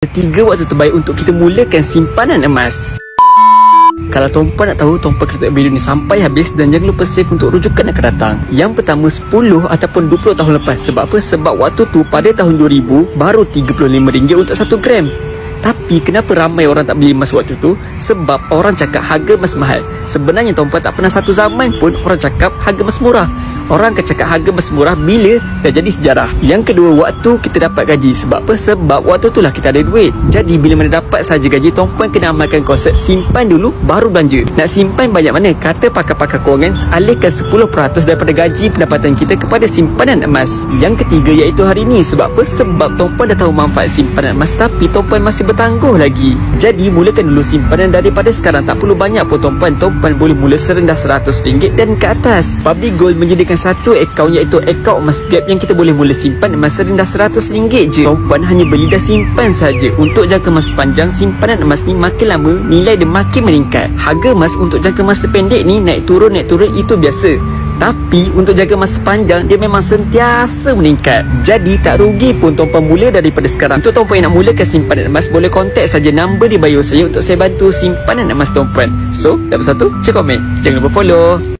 Tiga waktu terbaik untuk kita mulakan simpanan emas. Kalau tuan-puan nak tahu, tuan-puan kena tengok video ni sampai habis dan jangan lupa save untuk rujukan akan datang. Yang pertama, 10 ataupun 20 tahun lepas. Sebab apa? Sebab waktu tu pada tahun 2000 baru RM35 untuk 1 gram. Tapi kenapa ramai orang tak beli emas waktu tu? Sebab orang cakap harga emas mahal. Sebenarnya tuan-puan, tak pernah satu zaman pun orang cakap harga emas murah. Orang akan cakap harga emas murah bila dah jadi sejarah. Yang kedua, waktu kita dapat gaji. Sebab apa? Sebab waktu tu lah kita ada duit. Jadi bila mana dapat saja gaji, tuan-puan kena amalkan konsep simpan dulu baru belanja. Nak simpan banyak mana? Kata pakar-pakar kewangan, alihkan 10% daripada gaji pendapatan kita kepada simpanan emas. Yang ketiga iaitu hari ni. Sebab apa? Sebab tuan-puan dah tahu manfaat simpanan emas, tapi tuan-puan masih bertangguh lagi. Jadi mulakan dulu simpanan daripada sekarang. Tak perlu banyak pun tuan-puan. Tuan-puan boleh mula serendah RM100 dan ke atas. Public Gold menjadikan satu akaun, iaitu akaun emas gap, yang kita boleh mula simpan emas serendah RM100 je. Tuan-puan hanya beli dan simpan saja. Untuk jangka masa panjang, simpanan emas ni makin lama nilai dia makin meningkat. Harga emas untuk jangka masa pendek ni naik turun itu biasa. Tapi untuk jangka masa panjang, dia memang sentiasa meningkat. Jadi tak rugi pun tuan-puan mula daripada sekarang. Untuk tuan-puan yang nak mulakan simpanan emas, boleh kontak saja nombor di bio saya untuk saya bantu simpanan emas tuan-puan. So, dapat satu, cek komen. Jangan lupa follow.